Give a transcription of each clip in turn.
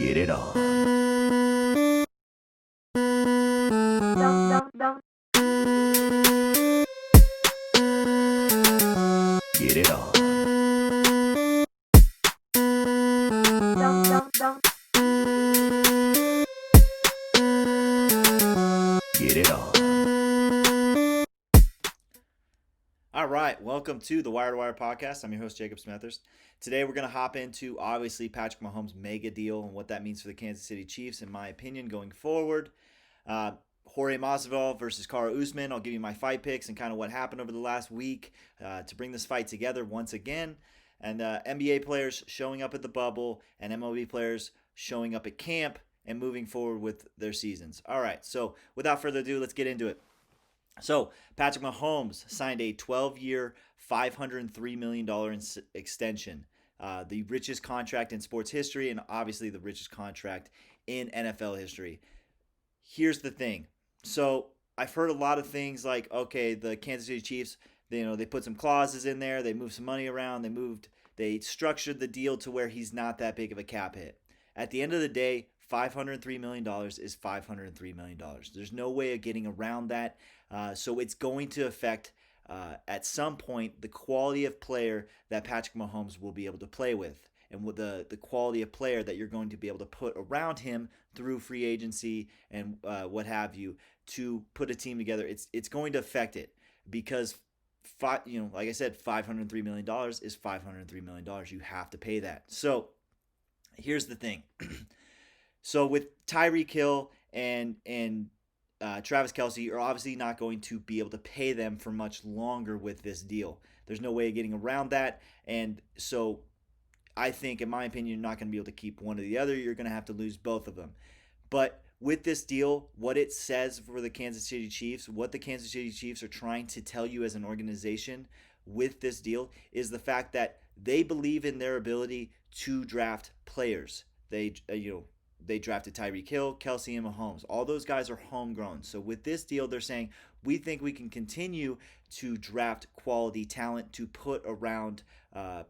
Get it on. Get it on. Get it on. All right, welcome to the Wire to Wire podcast. I'm your host, Jacob Smethers. Today, we're going to hop into obviously Patrick Mahomes' mega deal and what that means for the Kansas City Chiefs, in my opinion, going forward. Jorge Masvidal versus Kara Usman. I'll give you my fight picks and kind of what happened over the last week to bring this fight together once again. And NBA players showing up at the bubble and MLB players showing up at camp and moving forward with their seasons. All right, so without further ado, let's get into it. So, Patrick Mahomes signed a 12-year, $503 million extension, the richest contract in sports history, and obviously the richest contract in NFL history. Here's the thing. So, I've heard a lot of things like, okay, the Kansas City Chiefs, they put some clauses in there, they moved some money around, they structured the deal to where he's not that big of a cap hit. At the end of the day, $503 million is $503 million. There's no way of getting around that. So it's going to affect, at some point, the quality of player that Patrick Mahomes will be able to play with, and with the quality of player that you're going to be able to put around him through free agency and what have you to put a team together. It's going to affect it because, like I said, $503 million is $503 million. You have to pay that. So here's the thing. So with Tyreek Hill and Travis Kelce, you're obviously not going to be able to pay them for much longer with this deal. There's no way of getting around that. And so I think, in my opinion, you're not going to be able to keep one or the other. You're going to have to lose both of them. But with this deal, what it says for the Kansas City Chiefs, what the Kansas City Chiefs are trying to tell you as an organization with this deal is the fact that they believe in their ability to draft players. They drafted Tyreek Hill, Kelce, and Mahomes. All those guys are homegrown. So with this deal, they're saying, we think we can continue to draft quality talent to put around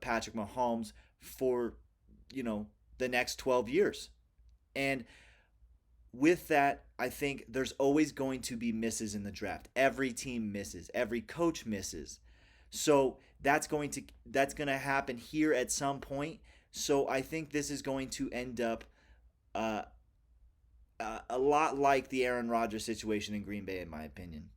Patrick Mahomes for, the next 12 years. And with that, I think there's always going to be misses in the draft. Every team misses. Every coach misses. So that's going to happen here at some point. So I think this is going to end up a lot like the Aaron Rodgers situation in Green Bay, in my opinion.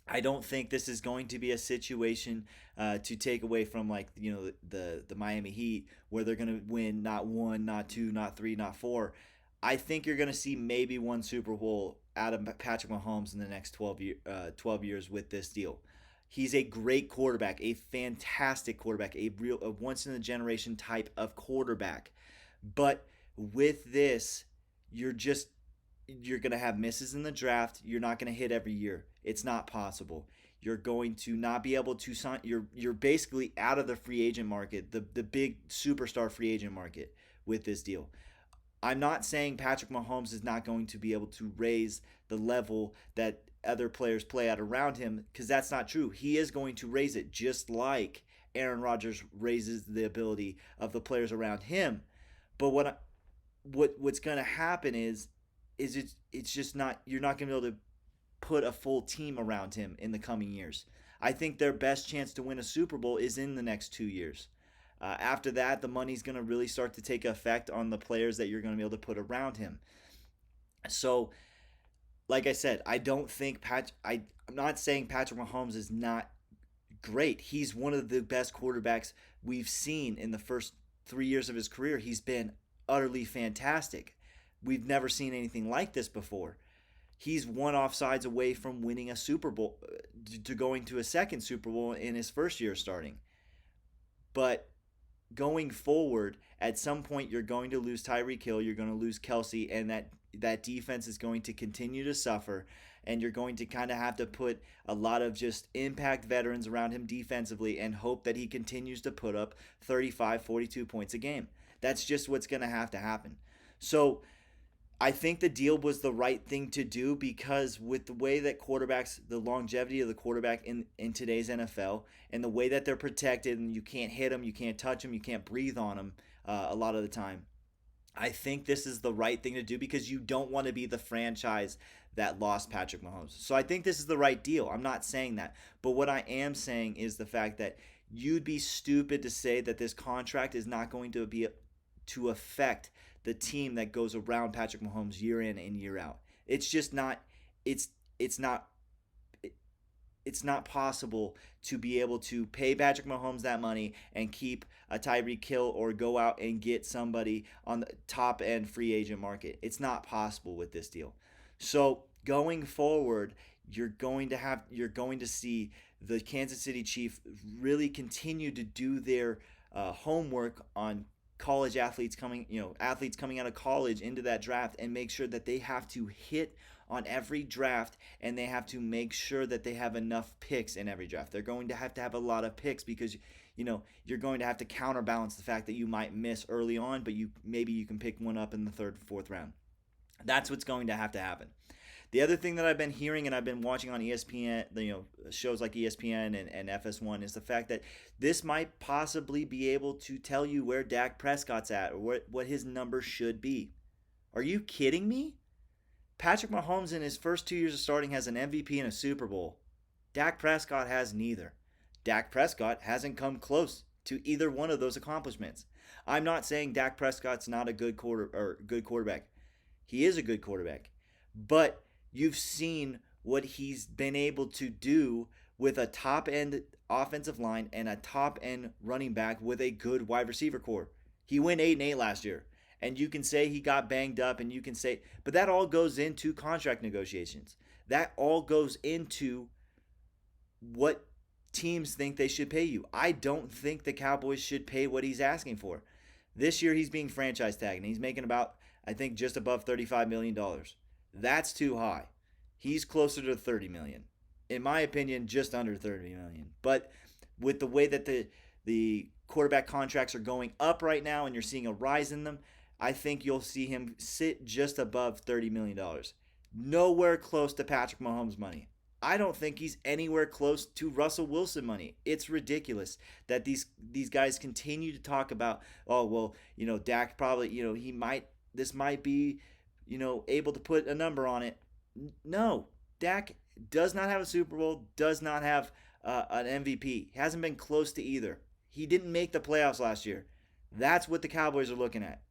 I don't think this is going to be a situation to take away from the Miami Heat, where they're going to win not one, not two, not three, not four. I think you're going to see maybe one Super Bowl out of Patrick Mahomes in the next 12 years with this deal. He's a great quarterback, a fantastic quarterback, a once in a generation type of quarterback. But with this, you're going to have misses in the draft. You're not going to hit every year. It's not possible. You're going to not be able to sign. You're basically out of the free agent market, the big superstar free agent market with this deal. I'm not saying Patrick Mahomes is not going to be able to raise the level that other players play at around him, because that's not true. He is going to raise it just like Aaron Rodgers raises the ability of the players around him. But what's going to happen is it's just not, you're not going to be able to put a full team around him in the coming years. I think their best chance to win a Super Bowl is in the next 2 years. After that, the money's going to really start to take effect on the players that you're going to be able to put around him. So, like I said, I don't think I'm not saying Patrick Mahomes is not great. He's one of the best quarterbacks we've seen in the first 3 years of his career. He's been utterly fantastic. We've never seen anything like this before. He's one offsides away from winning a Super Bowl, to going to a second Super Bowl in his first year starting. But going forward, at some point you're going to lose Tyreek Hill, you're going to lose Kelce, and that defense is going to continue to suffer, and you're going to kind of have to put a lot of just impact veterans around him defensively and hope that he continues to put up 35, 42 points a game. That's just what's going to have to happen. So I think the deal was the right thing to do, because with the way that quarterbacks, the longevity of the quarterback in today's NFL, and the way that they're protected, and you can't hit them, you can't touch them, you can't breathe on them a lot of the time, I think this is the right thing to do because you don't want to be the franchise that lost Patrick Mahomes. So I think this is the right deal. I'm not saying that. But what I am saying is the fact that you'd be stupid to say that this contract is not going to be to affect the team that goes around Patrick Mahomes year in and year out. It's just not it's not it's not possible to be able to pay Patrick Mahomes that money and keep a Tyreek Hill or go out and get somebody on the top end free agent market. It's not possible with this deal. So going forward, you're going to see the Kansas City Chiefs really continue to do their homework on college athletes coming out of college into that draft, and make sure that they have to hit on every draft, and they have to make sure that they have enough picks in every draft. They're going to have a lot of picks because you're going to have to counterbalance the fact that you might miss early on, but maybe you can pick one up in the third, fourth round. That's what's going to happen. The other thing that I've been hearing and I've been watching on ESPN, shows like ESPN and FS1, is the fact that this might possibly be able to tell you where Dak Prescott's at or what his number should be. Are you kidding me? Patrick Mahomes in his first 2 years of starting has an MVP and a Super Bowl. Dak Prescott has neither. Dak Prescott hasn't come close to either one of those accomplishments. I'm not saying Dak Prescott's not a good quarterback. He is a good quarterback. But you've seen what he's been able to do with a top-end offensive line and a top-end running back with a good wide receiver core. He went 8-8 last year. And you can say he got banged up, and you can say, but that all goes into contract negotiations. That all goes into what teams think they should pay you. I don't think the Cowboys should pay what he's asking for. This year he's being franchise tagged, and he's making about, I think, just above $35 million. That's too high. He's closer to $30 million. In my opinion, just under $30 million. But with the way that the quarterback contracts are going up right now, and you're seeing a rise in them, I think you'll see him sit just above $30 million. Nowhere close to Patrick Mahomes' money. I don't think he's anywhere close to Russell Wilson money. It's ridiculous that these guys continue to talk about, Dak probably, this might be, able to put a number on it. No, Dak does not have a Super Bowl, does not have an MVP. He hasn't been close to either. He didn't make the playoffs last year. That's what the Cowboys are looking at.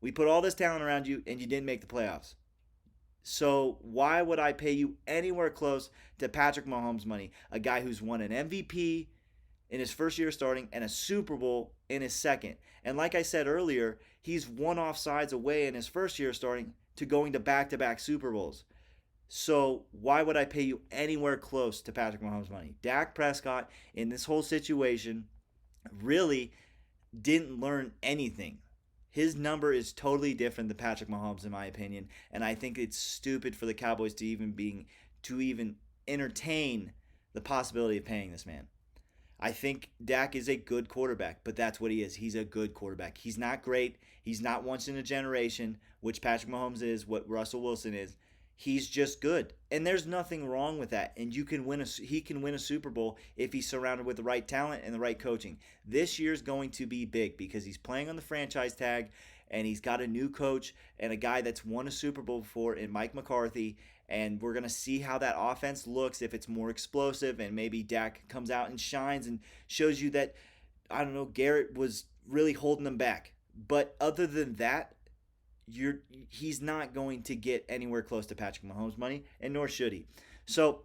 We put all this talent around you, and you didn't make the playoffs. So why would I pay you anywhere close to Patrick Mahomes' money? A guy who's won an MVP in his first year starting and a Super Bowl in his second. And like I said earlier, he's one offsides away in his first year starting to going to back-to-back Super Bowls. So why would I pay you anywhere close to Patrick Mahomes' money? Dak Prescott, in this whole situation, really didn't learn anything. His number is totally different than Patrick Mahomes, in my opinion, and I think it's stupid for the Cowboys to even entertain the possibility of paying this man. I think Dak is a good quarterback, but that's what he is. He's a good quarterback. He's not great. He's not once in a generation, which Patrick Mahomes is, what Russell Wilson is. He's just good, and there's nothing wrong with that. And he can win a Super Bowl if he's surrounded with the right talent and the right coaching. This year's going to be big because he's playing on the franchise tag, and he's got a new coach and a guy that's won a Super Bowl before in Mike McCarthy. And we're going to see how that offense looks, if it's more explosive, and maybe Dak comes out and shines and shows you that, Garrett was really holding them back. But other than that, he's not going to get anywhere close to Patrick Mahomes' money, and nor should he. So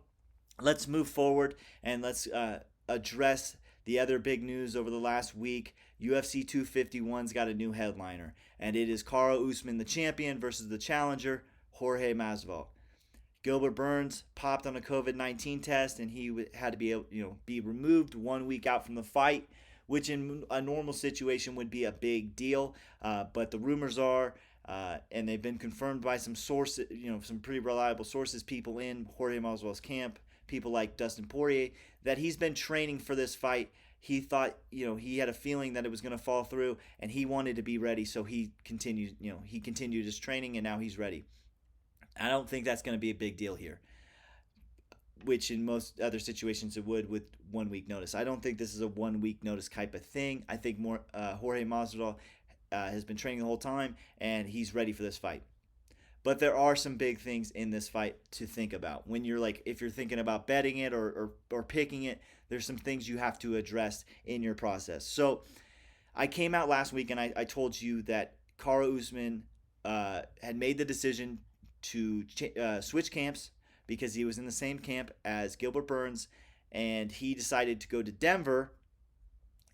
let's move forward and let's address the other big news over the last week. UFC 251's got a new headliner, and it is Kamaru Usman, the champion, versus the challenger, Jorge Masvidal. Gilbert Burns popped on a COVID-19 test, and he had to be removed 1 week out from the fight, which in a normal situation would be a big deal. But the rumors are, and they've been confirmed by some sources, some pretty reliable sources, people in Jorge Masvidal's camp, people like Dustin Poirier, that he's been training for this fight. He thought, he had a feeling that it was going to fall through, and he wanted to be ready, so he continued his training, and now he's ready. I don't think that's going to be a big deal here, which in most other situations it would with 1 week notice. I don't think this is a 1 week notice type of thing. I think more Jorge Masvidal has been training the whole time, and he's ready for this fight. But there are some big things in this fight to think about. When you're like, if you're thinking about betting it or picking it, there's some things you have to address in your process. So I came out last week and I told you that Kara Usman had made the decision to switch camps because he was in the same camp as Gilbert Burns, and he decided to go to Denver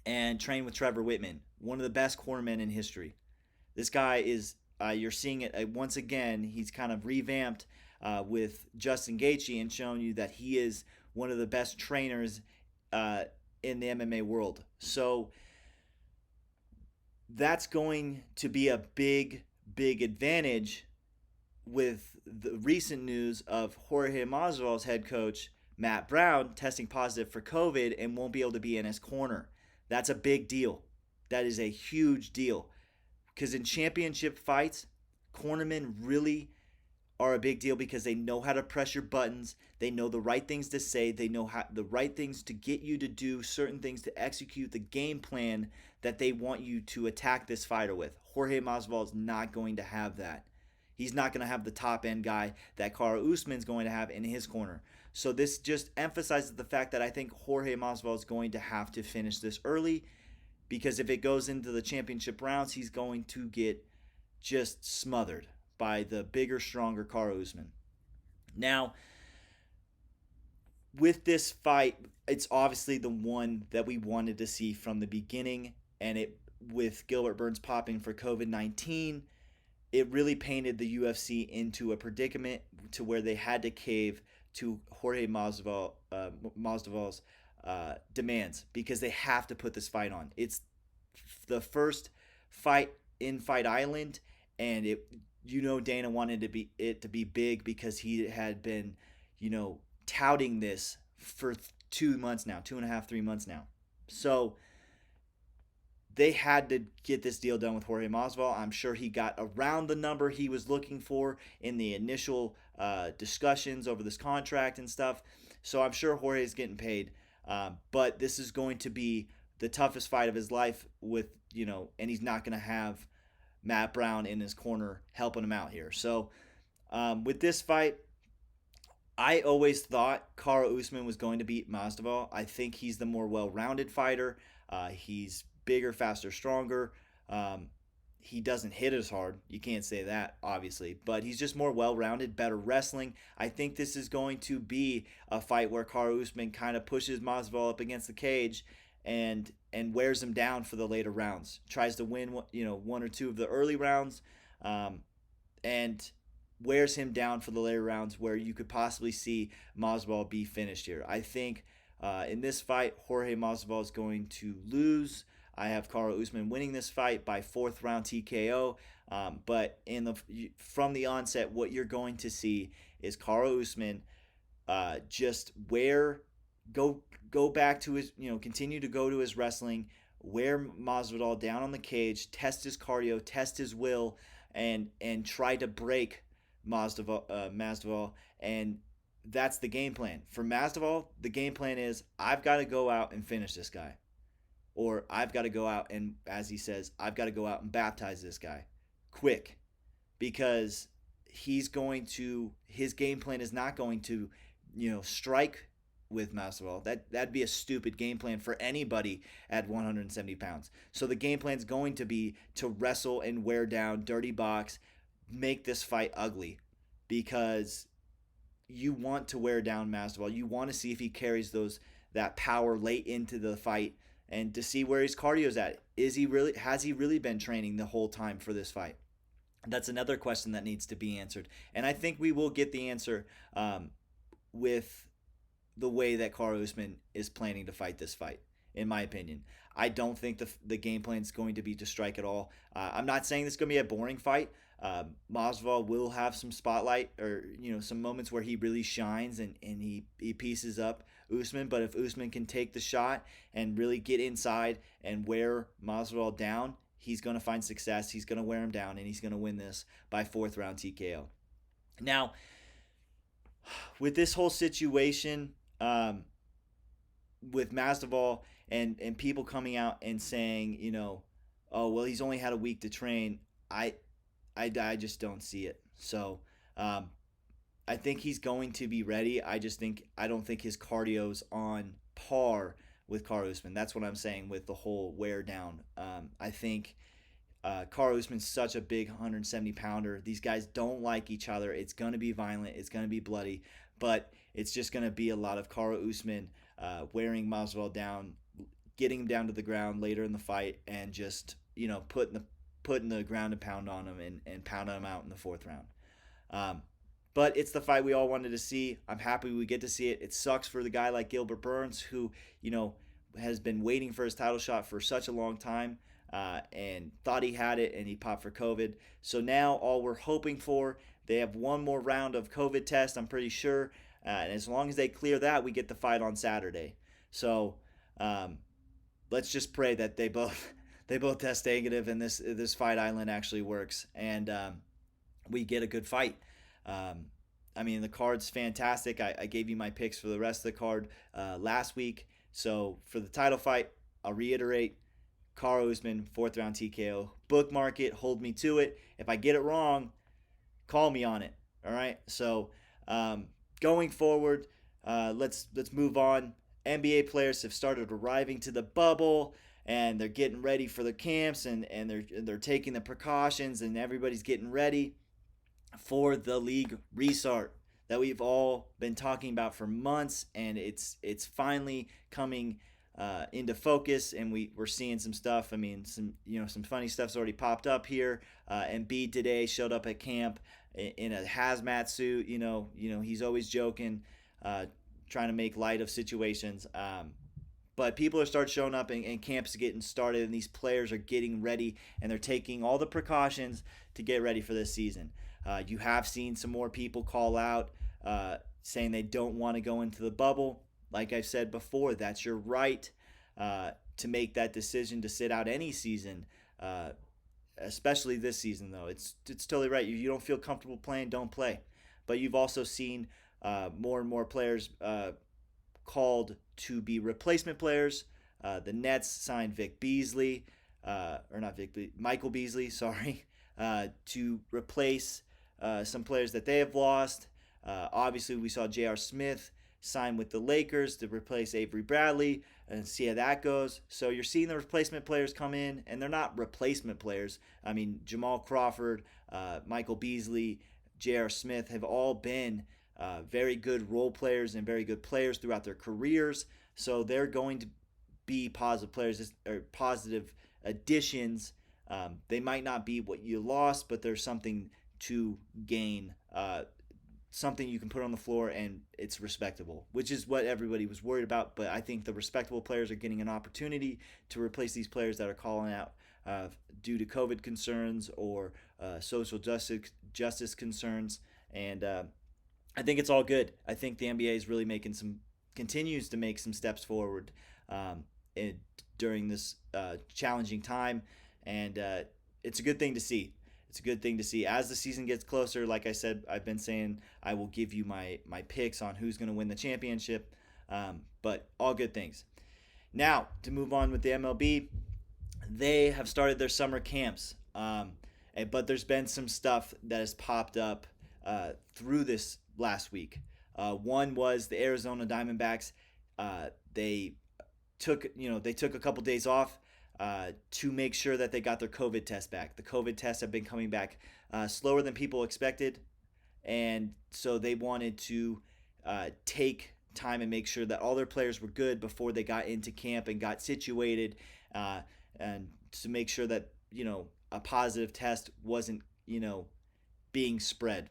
and train with Trevor Whitman, one of the best cornermen in history. This guy is, you're seeing it once again, he's kind of revamped with Justin Gaethje and shown you that he is one of the best trainers in the MMA world. So that's going to be a big advantage with the recent news of Jorge Masvidal's head coach, Matt Brown, testing positive for COVID and won't be able to be in his corner. That's a big deal. That is a huge deal. Because in championship fights, cornermen really are a big deal because they know how to press your buttons. They know the right things to say. They know the right things to get you to do certain things to execute the game plan that they want you to attack this fighter with. Jorge Masvidal is not going to have that. He's not going to have the top end guy that Kara Usman's going to have in his corner. So this just emphasizes the fact that I think Jorge Masvidal is going to have to finish this early, because if it goes into the championship rounds, he's going to get just smothered by the bigger, stronger Kara Usman. Now, with this fight, it's obviously the one that we wanted to see from the beginning, and it with Gilbert Burns popping for COVID-19, it really painted the UFC into a predicament to where they had to cave to Jorge Masvidal's demands, because they have to put this fight on. It's the first fight in Fight Island, and Dana wanted it to be big because he had been, touting this for 2 months now, 2.5, 3 months now. So they had to get this deal done with Jorge Masvidal. I'm sure he got around the number he was looking for in the initial discussions over this contract and stuff. So I'm sure Jorge is getting paid. But this is going to be the toughest fight of his life and he's not going to have Matt Brown in his corner helping him out here. So with this fight, I always thought Kara Usman was going to beat Masvidal. I think he's the more well-rounded fighter. He's bigger, faster, stronger. He doesn't hit as hard. You can't say that, obviously. But he's just more well-rounded, better wrestling. I think this is going to be a fight where Kara Usman kind of pushes Masvidal up against the cage and wears him down for the later rounds. Tries to win, 1 or 2 of the early rounds, and wears him down for the later rounds where you could possibly see Masvidal be finished here. I think in this fight, Jorge Masvidal is going to lose. I have Kara Usman winning this fight by 4th round TKO. But from the onset, what you're going to see is Kara Usman go back to his, continue to go to his wrestling, wear Masvidal down on the cage, test his cardio, test his will, and try to break Masvidal. And that's the game plan. For Masvidal, the game plan is, I've got to go out and finish this guy. Or I've got to go out and, as he says, I've got to go out and baptize this guy quick, because his game plan is not going to, strike with Masvidal. That'd be a stupid game plan for anybody at 170 pounds. So the game plan is going to be to wrestle and wear down, dirty box, make this fight ugly, because you want to wear down Masvidal. You want to see if he carries that power late into the fight, and to see where his cardio's at. Has he really been training the whole time for this fight? That's another question that needs to be answered. And I think we will get the answer with the way that Kara Usman is planning to fight this fight, in my opinion. I don't think the game plan is going to be to strike at all. I'm not saying this is going to be a boring fight. Masvidal will have some spotlight, or some moments where he really shines and he pieces up Usman. But if Usman can take the shot and really get inside and wear Masvidal down, he's going to find success. He's going to wear him down, and he's going to win this by 4th round TKO. Now, with this whole situation, with Masvidal and people coming out and saying, oh well, he's only had a week to train. I I just don't see it. So um, I think he's going to be ready. I don't think his cardio's on par with Carl Usman. That's what I'm saying with the whole wear down. I think Carl Usman's such a big 170 pounder. These guys don't like each other. It's going to be violent. It's going to be bloody, but it's just going to be a lot of Carl Usman wearing Masvidal down, getting him down to the ground later in the fight, and just putting the ground and pound on him and pounding him out in the fourth round. Um, but it's the fight we all wanted to see. I'm happy we get to see it. It sucks for the guy like Gilbert Burns, who, has been waiting for his title shot for such a long time and thought he had it, and he popped for COVID. So now all we're hoping for, they have one more round of COVID test, I'm pretty sure. And as long as they clear that, we get the fight on Saturday. So let's just pray that they both test negative and this fight island actually works, and we get a good fight. The card's fantastic. I gave you my picks for the rest of the card last week. So for the title fight, I'll reiterate: Carl Usman, fourth round TKO. Bookmark it, hold me to it. If I get it wrong, call me on it. All right. So going forward, let's move on. NBA players have started arriving to the bubble, and they're getting ready for the camps, and they're taking the precautions, and everybody's getting ready for the league restart that we've all been talking about for months, and it's finally coming into focus, and we're seeing some stuff. Some funny stuff's already popped up here. Embiid today showed up at camp in a hazmat suit. He's always joking, trying to make light of situations. But people are start showing up, and camps are getting started, and these players are getting ready, and they're taking all the precautions to get ready for this season. You have seen some more people call out saying they don't want to go into the bubble. Like I've said before, that's your right to make that decision to sit out any season, especially this season, though. It's totally right. You don't feel comfortable playing, don't play. But you've also seen more and more players called to be replacement players. The Nets signed Michael Beasley, to replace some players that they have lost. Obviously, we saw J.R. Smith sign with the Lakers to replace Avery Bradley, and see how that goes. So you're seeing the replacement players come in, and they're not replacement players. Jamal Crawford, Michael Beasley, J.R. Smith have all been very good role players and very good players throughout their careers. So they're going to be positive players or positive additions. They might not be what you lost, but there's something to gain, something you can put on the floor, and it's respectable, which is what everybody was worried about. But I think the respectable players are getting an opportunity to replace these players that are calling out due to COVID concerns or social justice concerns. And I think it's all good. I think the NBA is really continues to make some steps forward during this challenging time, and it's a good thing to see. It's a good thing to see. As the season gets closer, like I said, I've been saying I will give you my picks on who's going to win the championship, but all good things. Now, to move on with the MLB, they have started their summer camps, but there's been some stuff that has popped up through this last week. One was the Arizona Diamondbacks. They took a couple days off to make sure that they got their COVID test back. The COVID tests have been coming back slower than people expected, and so they wanted to take time and make sure that all their players were good before they got into camp and got situated, and to make sure that a positive test wasn't being spread,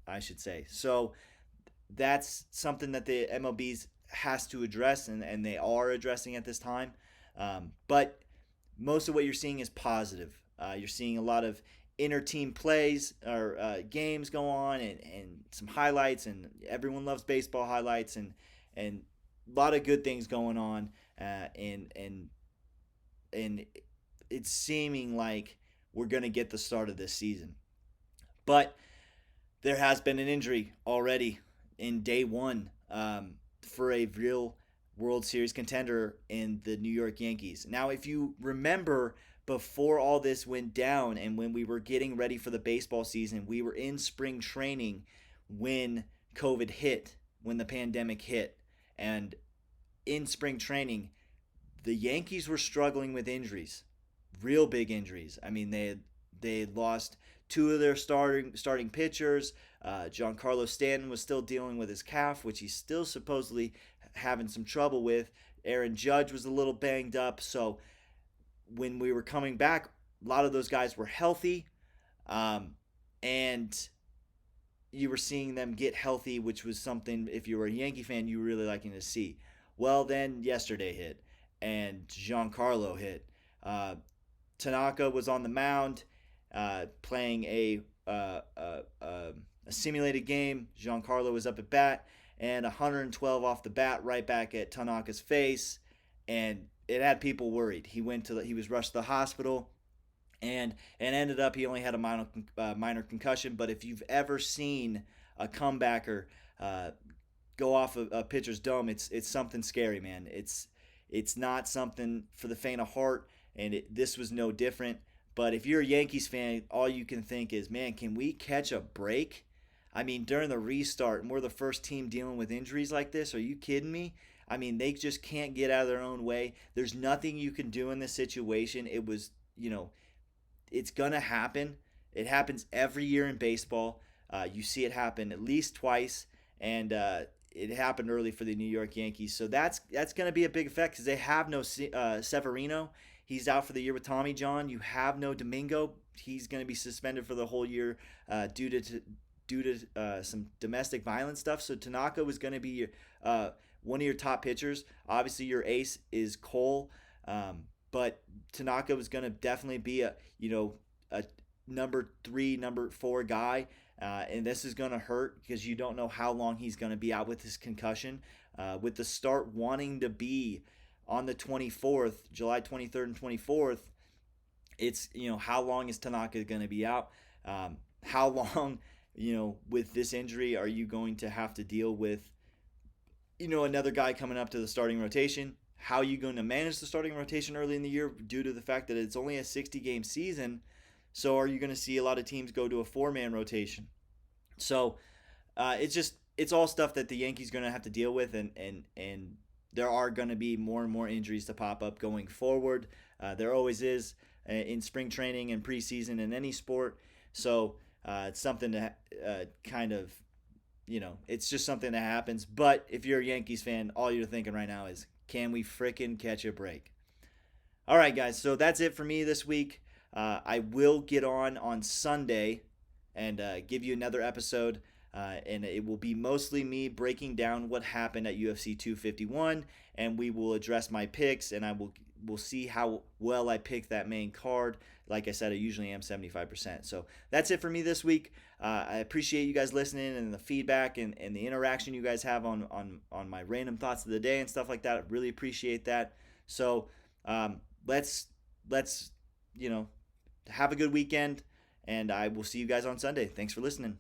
I should say. So that's something that the MLB's has to address, and they are addressing at this time. But most of what you're seeing is positive. You're seeing a lot of inter-team plays or games go on, and some highlights, and everyone loves baseball highlights, and a lot of good things going on, and it's seeming like we're going to get the start of this season. But there has been an injury already in day one for a real World Series contender in the New York Yankees. Now, if you remember before all this went down and when we were getting ready for the baseball season, we were in spring training when COVID hit, when the pandemic hit. And in spring training, the Yankees were struggling with injuries, real big injuries. I mean, they had lost two of their starting pitchers. Giancarlo Stanton was still dealing with his calf, which he's still supposedly having some trouble with. Aaron Judge was a little banged up. So when we were coming back, a lot of those guys were healthy, and you were seeing them get healthy, which was something, if you were a Yankee fan, you were really liking to see. Well, then yesterday hit, and Giancarlo hit. Tanaka was on the mound, playing a simulated game. Giancarlo was up at bat, and 112 off the bat, right back at Tanaka's face, and it had people worried. He was rushed to the hospital, and ended up he only had a minor concussion. But if you've ever seen a comebacker go off a pitcher's dome, it's something scary, man. It's not something for the faint of heart, and this was no different. But if you're a Yankees fan, all you can think is, man, can we catch a break? I mean, during the restart, and we're the first team dealing with injuries like this. Are you kidding me? I mean, they just can't get out of their own way. There's nothing you can do in this situation. It was, it's going to happen. It happens every year in baseball. You see it happen at least twice, and it happened early for the New York Yankees. So that's going to be a big effect because they have no Severino. He's out for the year with Tommy John. You have no Domingo. He's going to be suspended for the whole year due to some domestic violence stuff. So Tanaka was going to be one of your top pitchers. Obviously, your ace is Cole, but Tanaka was going to definitely be a number 3, number 4 guy, and this is going to hurt because you don't know how long he's going to be out with his concussion. With the start wanting to be on the 24th, July 23rd and 24th, it's, how long is Tanaka going to be out? How long, with this injury, are you going to have to deal with, another guy coming up to the starting rotation? How are you going to manage the starting rotation early in the year due to the fact that it's only a 60-game season? So are you going to see a lot of teams go to a 4-man rotation? So it's all stuff that the Yankees are going to have to deal with, and there are going to be more and more injuries to pop up going forward. There always is in spring training and preseason in any sport. So it's something to kind of, it's just something that happens. But if you're a Yankees fan, all you're thinking right now is, can we frickin' catch a break? All right, guys. So that's it for me this week. I will get on Sunday and give you another episode. And it will be mostly me breaking down what happened at UFC 251, and we will address my picks, and we'll see how well I pick that main card. Like I said, I usually am 75%. So that's it for me this week. I appreciate you guys listening and the feedback and the interaction you guys have on my random thoughts of the day and stuff like that. I really appreciate that. So let's have a good weekend, and I will see you guys on Sunday. Thanks for listening.